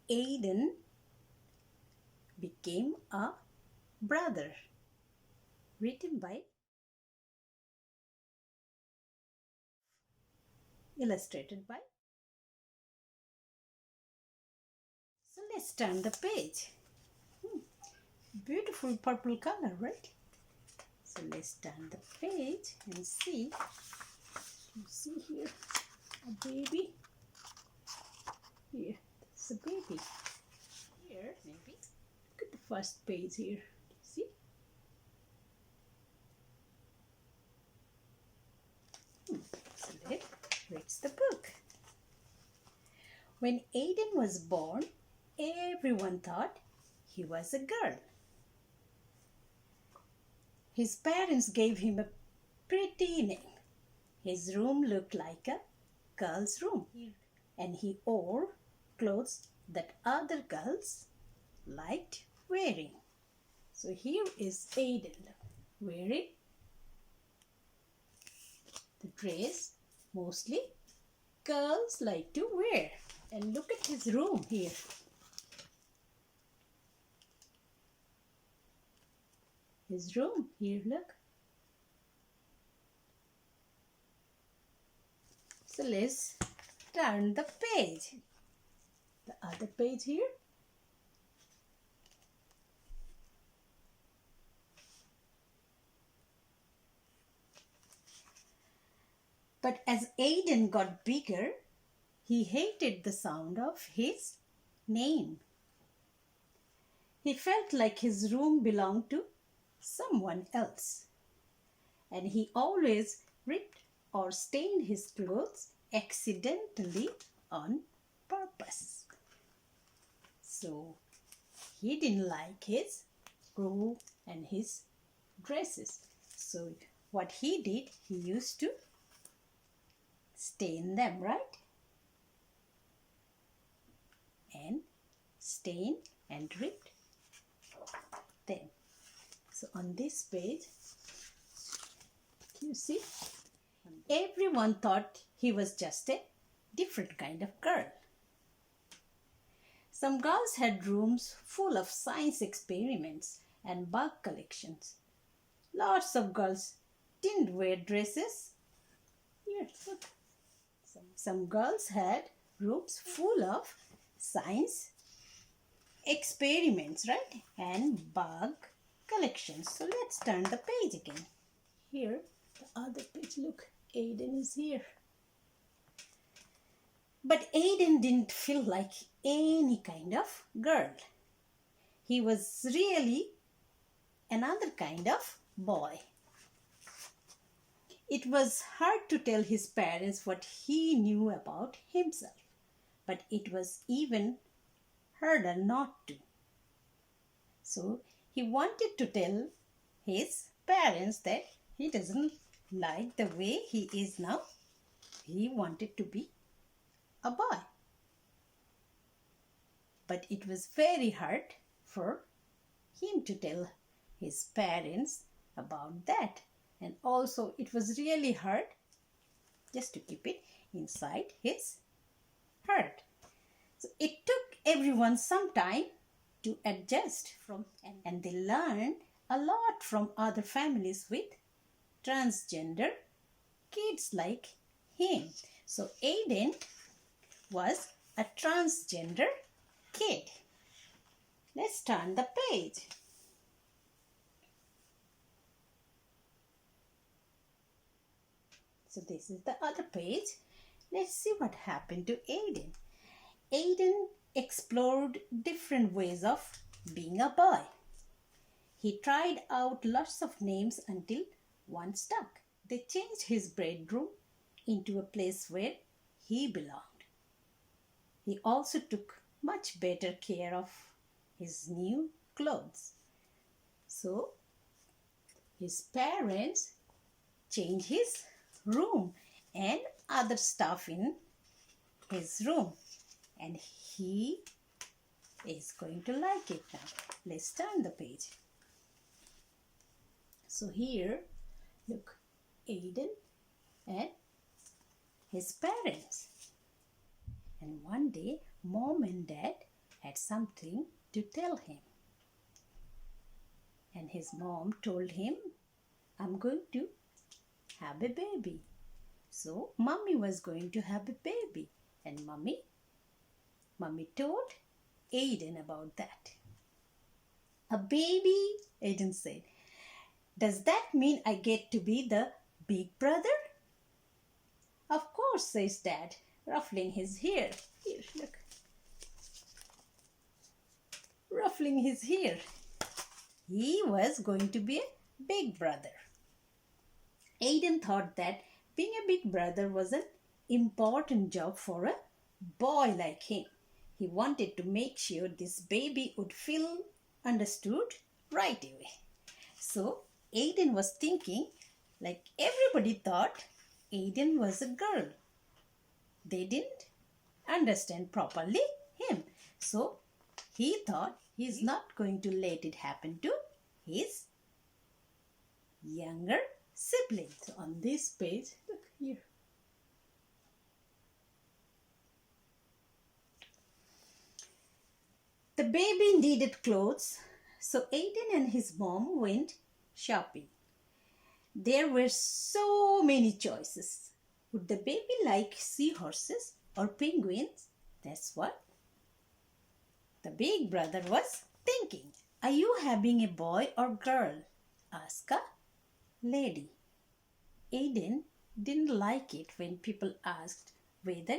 Aidan became a brother. Written by, illustrated by. So let's turn the page. Beautiful purple color, right? So let's turn the page and see. You see here a baby. Here, it's a baby. Here, maybe. Look at the first page here. See? So let's read the book. When Aidan was born, everyone thought he was a girl. His parents gave him a pretty name. His room looked like a girl's room, and he wore clothes that other girls liked wearing. So here is Aidan wearing the dress mostly girls like to wear. And look at his room here. His room here, look. So let's turn the page. The other page here. But as Aidan got bigger, he hated the sound of his name. He felt like his room belonged to someone else. And he always ripped or stained his clothes accidentally on purpose. So he didn't like his room and his dresses. So what he did, he used to stain them, right? And stain and ripped them. So on this page, you see, everyone thought he was just a different kind of girl. Some girls had rooms full of science experiments and bug collections. Lots of girls didn't wear dresses. Here, look. Some girls had rooms full of science experiments, right? And bug collections. So let's turn the page again. Here, the other page, look, Aidan is here. But Aidan didn't feel like any kind of girl. He was really another kind of boy. It was hard to tell his parents what he knew about himself, but it was even harder not to. So he wanted to tell his parents that he doesn't like the way he is now. He wanted to be a boy. But it was very hard for him to tell his parents about that. And also it was really hard just to keep it inside his heart. So it took everyone some time to adjust and they learned a lot from other families with transgender kids like him. So Aidan was a transgender kid. Let's turn the page. So this is the other page. Let's see what happened to Aidan. Aidan explored different ways of being a boy. He tried out lots of names until one stuck. They changed his bedroom into a place where he belonged. He also took much better care of his new clothes. So his parents changed his room and other stuff in his room, and he is going to like it now. Let's turn the page. So here, look, Aidan and his parents. And one day, mom and dad had something to tell him. And his mom told him, I'm going to have a baby. So mommy was going to have a baby. And mommy told Aidan about that. A baby, Aidan said. Does that mean I get to be the big brother? Of course, says Dad, ruffling his hair. Here, look. Ruffling his hair. He was going to be a big brother. Aidan thought that being a big brother was an important job for a boy like him. He wanted to make sure this baby would feel understood right away. So Aidan was thinking, like everybody thought Aidan was a girl. They didn't understand properly him. So he thought he's not going to let it happen to his younger sibling. So on this page, look here. The baby needed clothes, so Aidan and his mom went shopping. There were so many choices. Would the baby like seahorses or penguins? That's what the big brother was thinking. Are you having a boy or girl? Asked a lady. Aidan didn't like it when people asked whether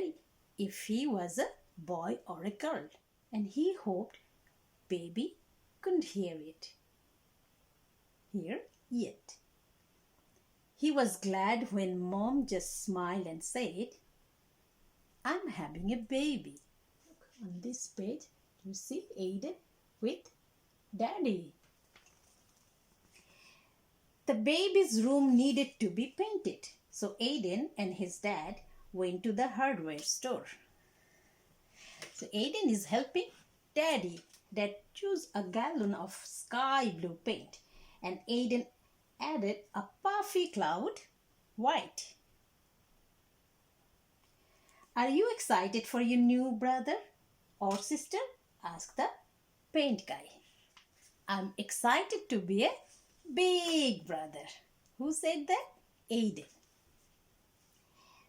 if he was a boy or a girl, and he hoped baby couldn't hear it yet. He was glad when mom just smiled and said, I'm having a baby. Look, on this page, you see Aidan with daddy. The baby's room needed to be painted, so Aidan and his dad went to the hardware store. So Aidan is helping Daddy choose a gallon of sky blue paint, and Aidan added a puffy cloud white. Are you excited for your new brother or sister? Asked the paint guy. I'm excited to be a big brother. Who said that? Aidan.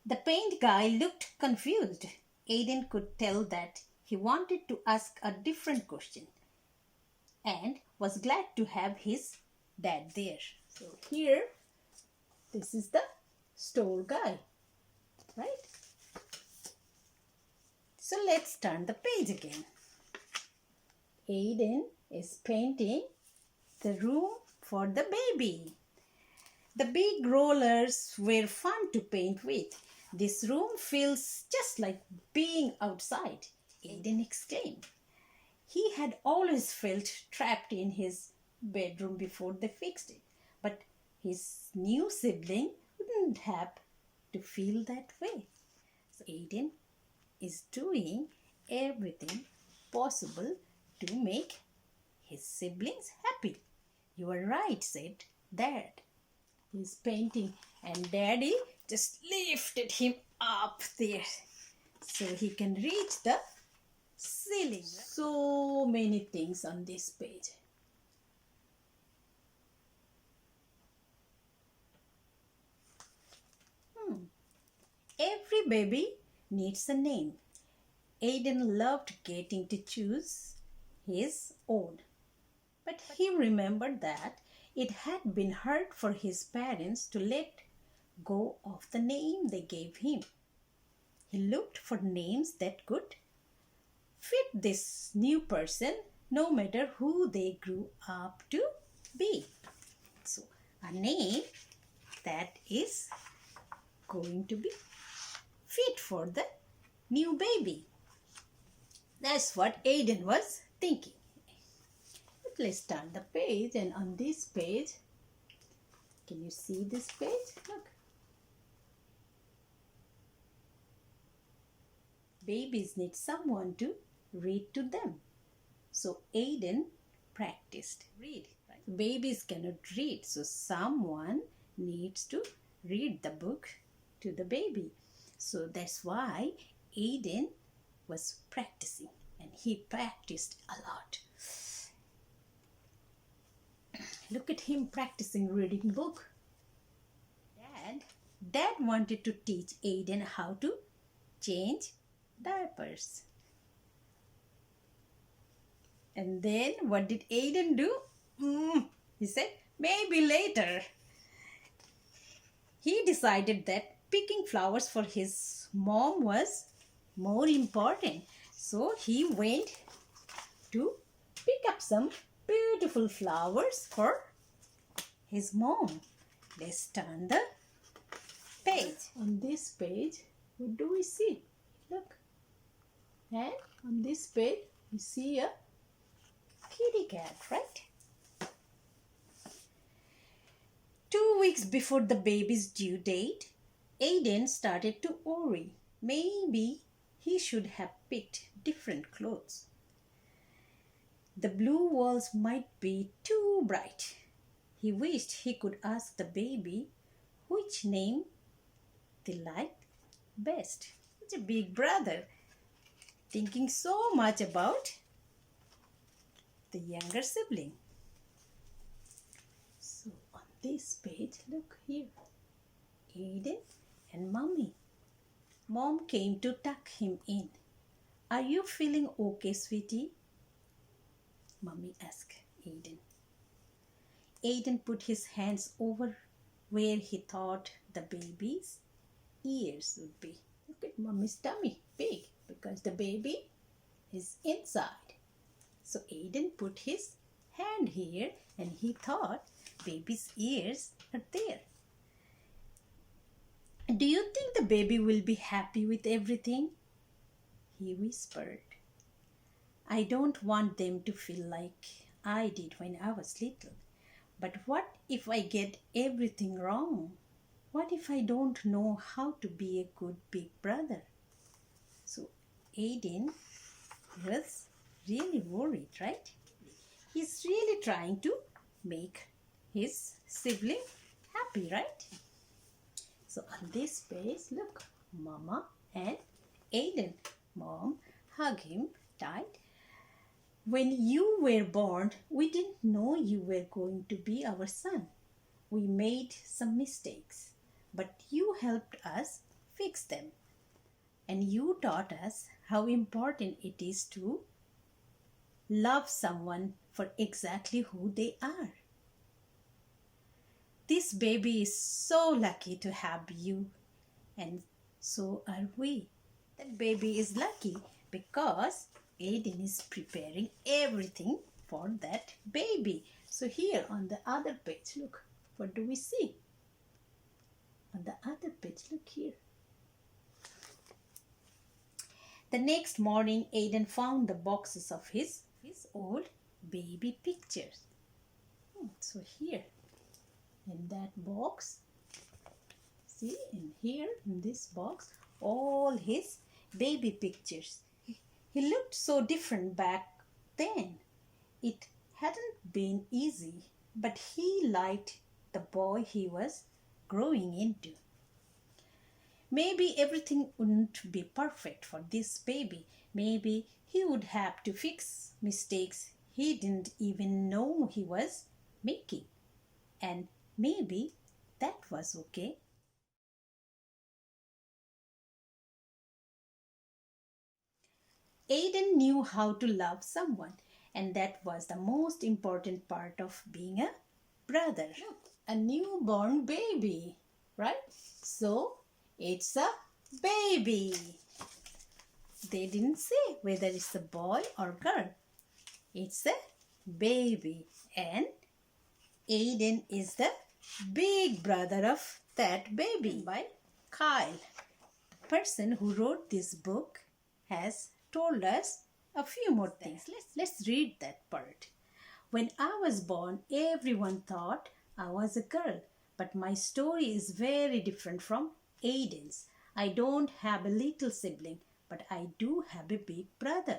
The paint guy looked confused. Aidan could tell that he wanted to ask a different question and was glad to have his dad there. So here, this is the store guy, right? So let's turn the page again. Aidan is painting the room for the baby. The big rollers were fun to paint with. This room feels just like being outside, Aidan exclaimed. He had always felt trapped in his bedroom before they fixed it, but his new sibling wouldn't have to feel that way. So Aidan is doing everything possible to make his siblings happy. You are right, said Dad. He's painting and Daddy just lifted him up there so he can reach the ceiling. So many things on this page. Every baby needs a name. Aidan loved getting to choose his own. But he remembered that it had been hard for his parents to let go of the name they gave him. He looked for names that could fit this new person no matter who they grew up to be. So a name that is going to be fit for the new baby. That's what Aidan was thinking. But let's turn the page, and on this page, can you see this page? Look. Babies need someone to read to them. So Aidan practiced read. Right? Babies cannot read, so someone needs to read the book to the baby. So that's why Aidan was practicing. and he practiced a lot. Look at him practicing reading book. Dad wanted to teach Aidan how to change diapers. And then what did Aidan do? He said, maybe later. He decided that picking flowers for his mom was more important. So he went to pick up some beautiful flowers for his mom. Let's turn the page. On this page, what do we see? Look. And on this page, we see a kitty cat, right? 2 weeks before the baby's due date, Aidan started to worry. Maybe he should have picked different clothes. The blue walls might be too bright. He wished he could ask the baby which name they liked best. It's a big brother thinking so much about the younger sibling. So on this page, look here, Aidan and Mommy. Mom came to tuck him in. Are you feeling okay, sweetie? Mommy asked Aidan. Aidan put his hands over where he thought the baby's ears would be. Look at Mommy's tummy, big, because the baby is inside. So Aidan put his hand here and he thought baby's ears are there. Do you think the baby will be happy with everything? He whispered. I don't want them to feel like I did when I was little. But what if I get everything wrong? What if I don't know how to be a good big brother? So Aidan was really worried, right? He's really trying to make his sibling happy, right? So on this page, look, Mama and Aidan. Mom hug him tight. When you were born, we didn't know you were going to be our son. We made some mistakes, but you helped us fix them. And you taught us how important it is to love someone for exactly who they are. This baby is so lucky to have you, and so are we. That baby is lucky because Aidan is preparing everything for that baby. So here on the other page, look, what do we see? On the other page, look here. The next morning, Aidan found the boxes of his old baby pictures. So here, in that box, see, in here, in this box, all his baby pictures. He looked so different back then. It hadn't been easy, but he liked the boy he was growing into. Maybe everything wouldn't be perfect for this baby. Maybe he would have to fix mistakes he didn't even know he was making. And maybe that was okay. Aidan knew how to love someone, and that was the most important part of being a brother. Look, a newborn baby, right? So it's a baby. They didn't say whether it's a boy or girl. It's a baby, and Aidan is the big brother of that baby. By Kyle. The person who wrote this book has told us a few more things. Let's read that part. When I was born, everyone thought I was a girl, but my story is very different from Aidan's. I don't have a little sibling, but I do have a big brother.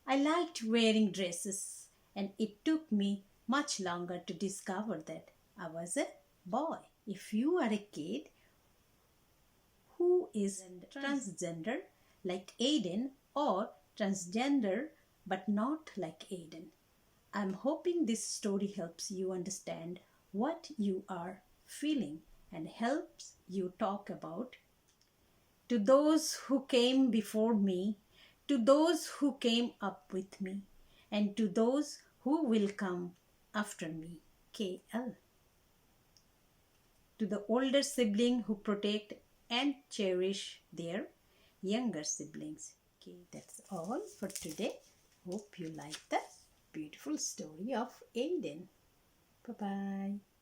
I liked wearing dresses, and it took me much longer to discover that I was a boy. If you are a kid who is transgender like Aidan, or transgender, but not like Aidan. I'm hoping this story helps you understand what you are feeling and helps you talk about to those who came before me, to those who came up with me, and to those who will come after me. KL. To the older sibling who protect and cherish their younger siblings. Okay, that's all for today. Hope you like the beautiful story of Aidan. Bye-bye.